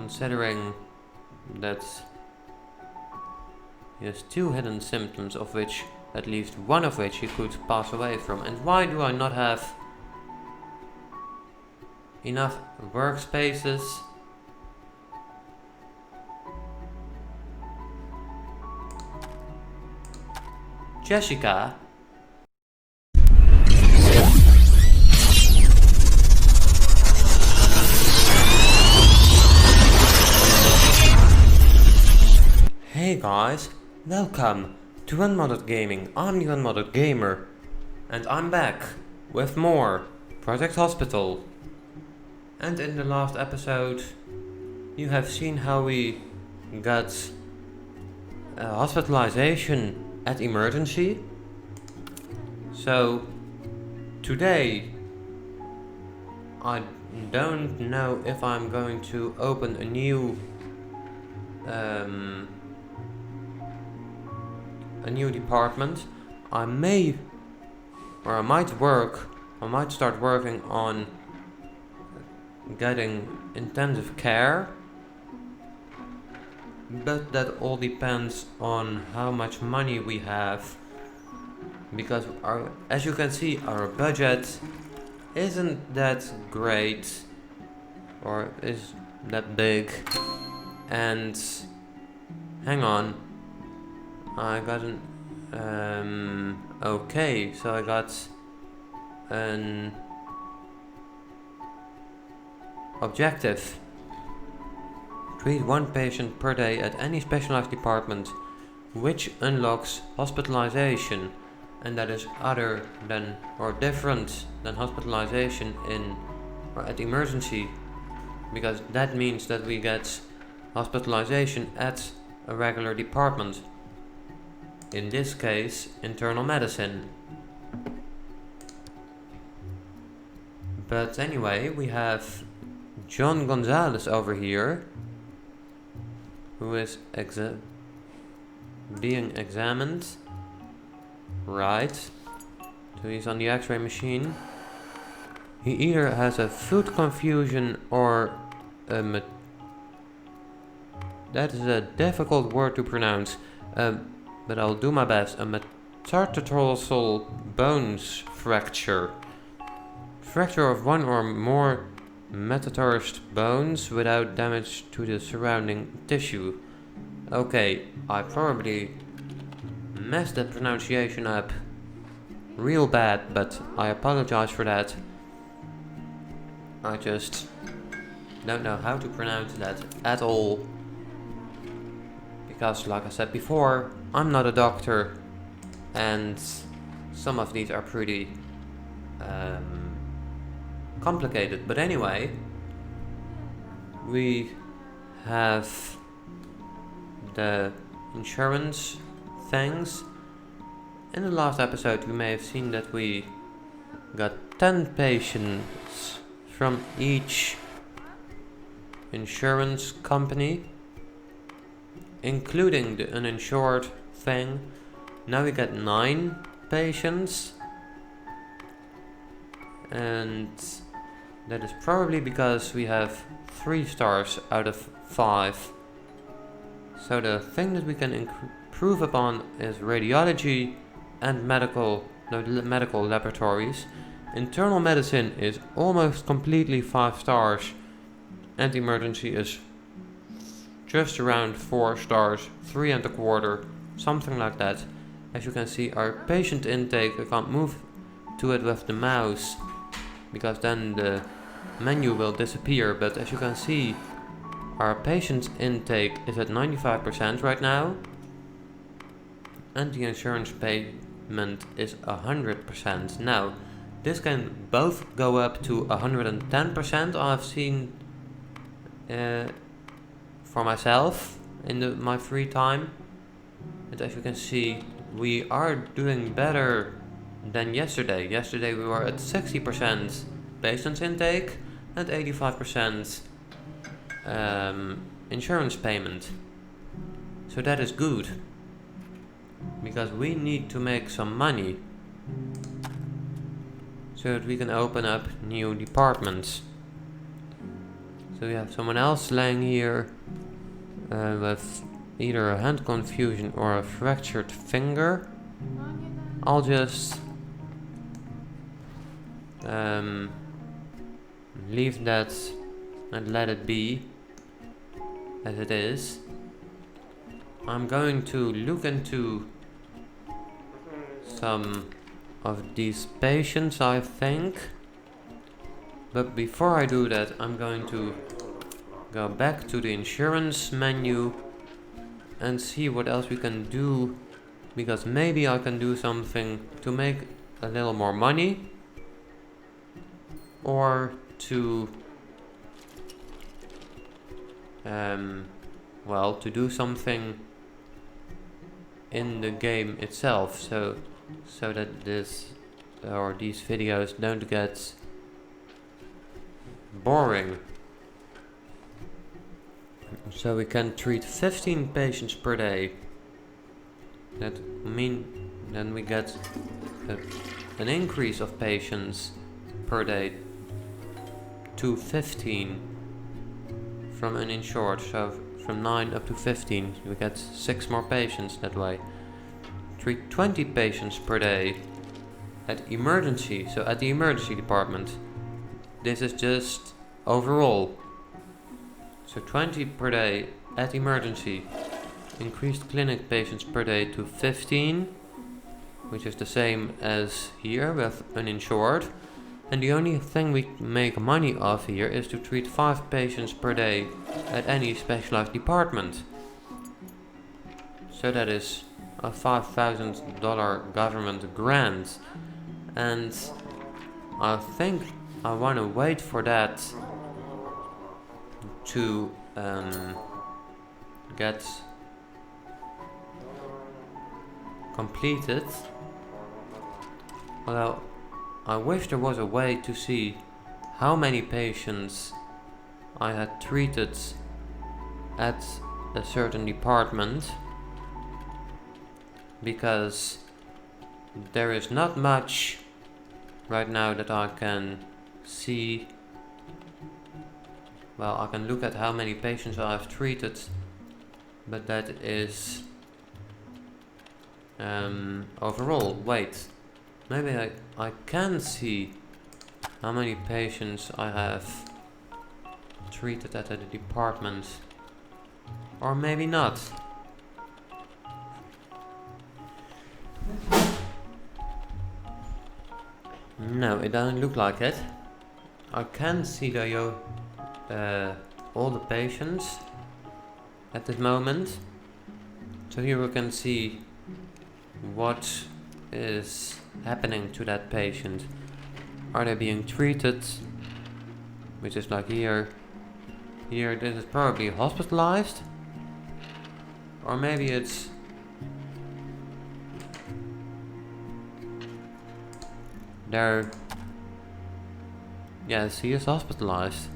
considering that he has 2 hidden symptoms, of which at least one of which he could pass away from. And why do I not have enough workspaces? Jessica? Hey guys, welcome to Unmodded Gaming. I'm the Unmodded Gamer, and I'm back with more Project Hospital. And in the last episode, you have seen how we got hospitalization at emergency. So today, I don't know if I'm going to open a new department. I might start working on getting intensive care, but that all depends on how much money we have, because as you can see, our budget isn't that great or is that big. And hang on, I got okay, so I got an objective. Treat 1 patient per day at any specialized department, which unlocks hospitalization, and that is other than or different than hospitalization at emergency, because that means that we get hospitalization at a regular department. In this case, internal medicine. But anyway, we have John Gonzalez over here, who is being examined. Right. So he's on the X-ray machine. He either has a food confusion or that is a difficult word to pronounce, but I'll do my best. A metatarsal bones fracture. Fracture of 1 or more metatarsed bones without damage to the surrounding tissue. Okay, I probably messed that pronunciation up real bad, but I apologize for that. I just don't know how to pronounce that at all, because like I said before, I'm not a doctor, and some of these are pretty complicated. But anyway, we have the insurance things. In the last episode, you may have seen that we got 10 patients from each insurance company, including the uninsured thing. Now we got 9 patients, and that is probably because we have 3 stars out of 5. So the thing that we can improve upon is radiology and medical laboratories. Internal medicine is almost completely 5 stars, and emergency is just around 4 stars, 3.25, something like that. As you can see, our patient intake, I can't move to it with the mouse because then the menu will disappear, but as you can see, our patient intake is at 95% right now, and the insurance payment is 100%. Now, this can both go up to 110%. I've seen for myself in my free time, and as you can see, we are doing better than yesterday. Yesterday we were at 60% patient intake and 85% insurance payment. So that is good, because we need to make some money so that we can open up new departments. So we have someone else laying here with either a hand confusion or a fractured finger. I'll just leave that and let it be as it is. I'm going to look into some of these patients, I think. But before I do that, I'm going to go back to the insurance menu and see what else we can do, because maybe I can do something to make a little more money, or to well, to do something in the game itself, so that this or these videos don't get boring. So we can treat 15 patients per day. That mean then we get an increase of patients per day to 15 from uninsured. So from 9 up to 15, we get 6 more patients that way. Treat 20 patients per day at emergency, so at the emergency department. This is just overall. So 20 per day at emergency. Increased clinic patients per day to 15, which is the same as here with uninsured. And the only thing we make money off here is to treat 5 patients per day at any specialized department. So that is a $5,000 government grant. And I think I want to wait for that to get completed. Although I wish there was a way to see how many patients I had treated at a certain department, because there is not much right now that I can see. Well, I can look at how many patients I have treated, but that is overall. Wait, maybe I can see how many patients I have treated at the department, or maybe not. No, it doesn't look like it. I can see all the patients at this moment. So here we can see what is happening to that patient. Are they being treated? Which is like here. Here, this is probably hospitalized. Or maybe it's there. Yes, he is hospitalized.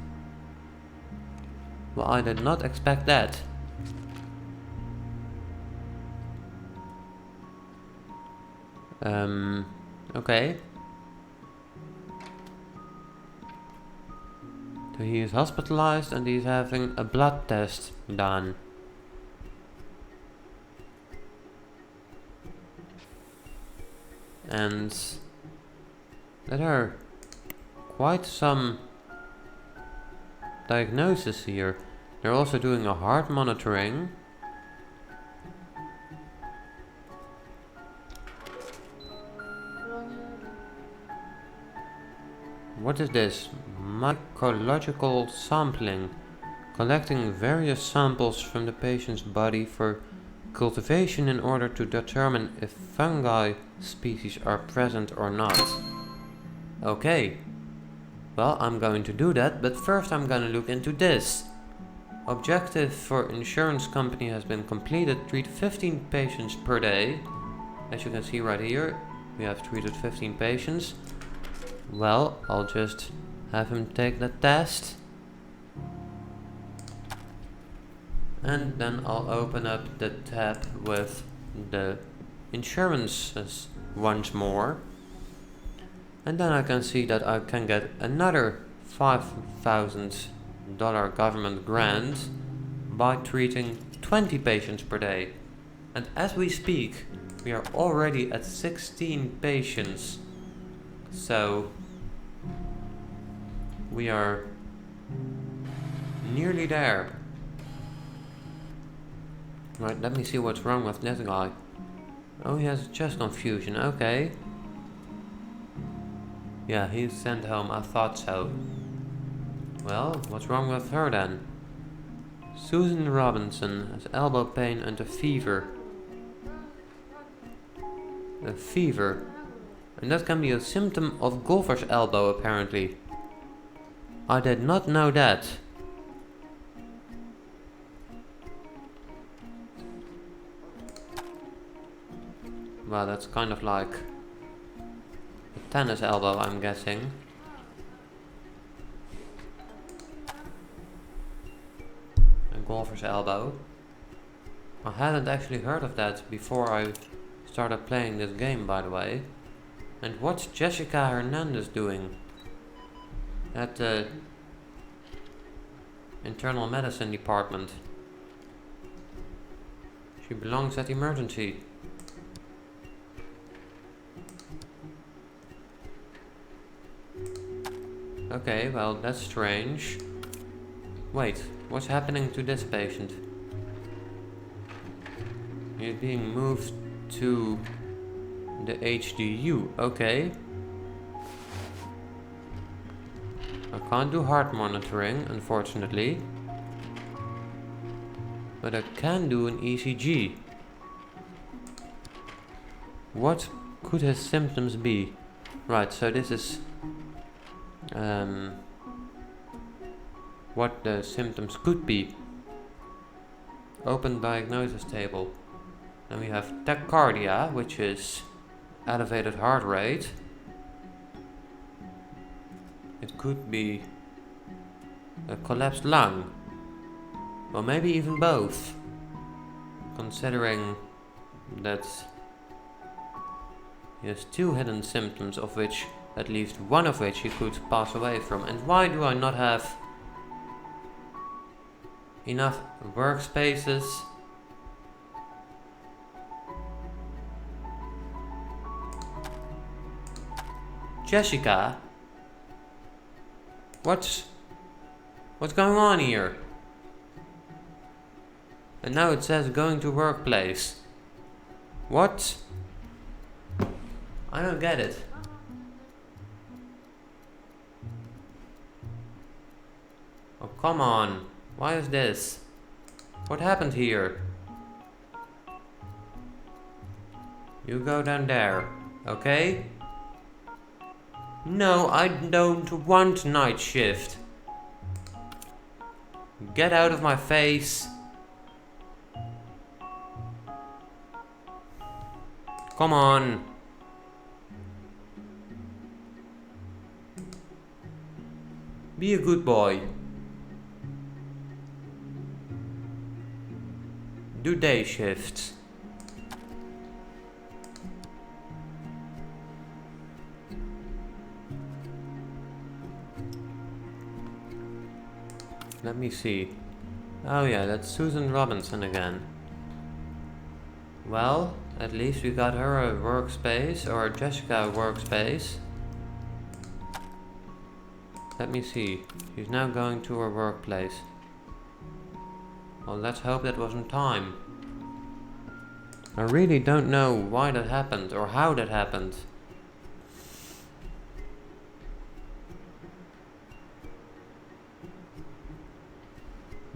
Well, I did not expect that. Okay. So he is hospitalized and he's having a blood test done. And there are quite some diagnoses here. They're also doing a heart monitoring. What is this? Mycological sampling. Collecting various samples from the patient's body for cultivation in order to determine if fungi species are present or not. Okay. Well, I'm going to do that, but first I'm going to look into this. Objective for insurance company has been completed. Treat 15 patients per day. As you can see right here, we have treated 15 patients. Well, I'll just have him take the test. And then I'll open up the tab with the insurances once more. And then I can see that I can get another $5,000 government grant by treating 20 patients per day. And as we speak, we are already at 16 patients. So we are nearly there. Right, let me see what's wrong with this guy. Oh, he has a chest confusion, okay. Yeah, he's sent home, I thought so. Well, what's wrong with her then? Susan Robinson has elbow pain and a fever. A fever. And that can be a symptom of golfer's elbow, apparently. I did not know that. Well, that's kind of like a tennis elbow, I'm guessing. A golfer's elbow. I hadn't actually heard of that before I started playing this game, by the way. And what's Jessica Hernandez doing at the internal medicine department? She belongs at emergency. Okay, well, that's strange. Wait, what's happening to this patient? He's being moved to the HDU, okay. I can't do heart monitoring, unfortunately. But I can do an ECG. What could his symptoms be? Right, so this is what the symptoms could be. Open diagnosis table. Then we have tachycardia, which is elevated heart rate. It could be a collapsed lung. Well, maybe even both. Considering that he has two hidden symptoms, of which at least one of which he could pass away from. And why do I not have enough workspaces? Jessica? What's going on here? And now it says going to workplace. What? I don't get it. Oh, come on. Why is this? What happened here? You go down there, okay? No, I don't want night shift. Get out of my face. Come on. Be a good boy. Do day shifts. Let me see. Oh yeah, that's Susan Robinson again. Well, at least we got her a workspace, or Jessica a workspace. Let me see. She's now going to her workplace. Well, let's hope that was in time. I really don't know why that happened, or how that happened.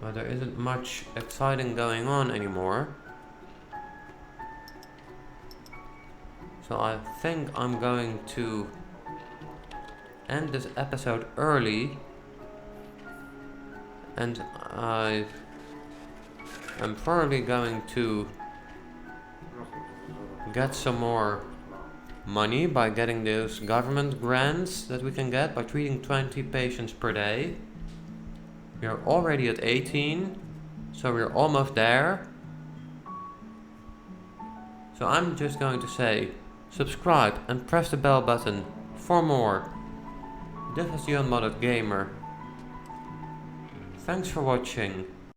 But there isn't much exciting going on anymore. So I think I'm going to end this episode early. And I'm probably going to get some more money by getting those government grants that we can get by treating 20 patients per day. We are already at 18, so we're almost there. So I'm just going to say, subscribe and press the bell button for more. This is the Unmodded Gamer. Thanks for watching.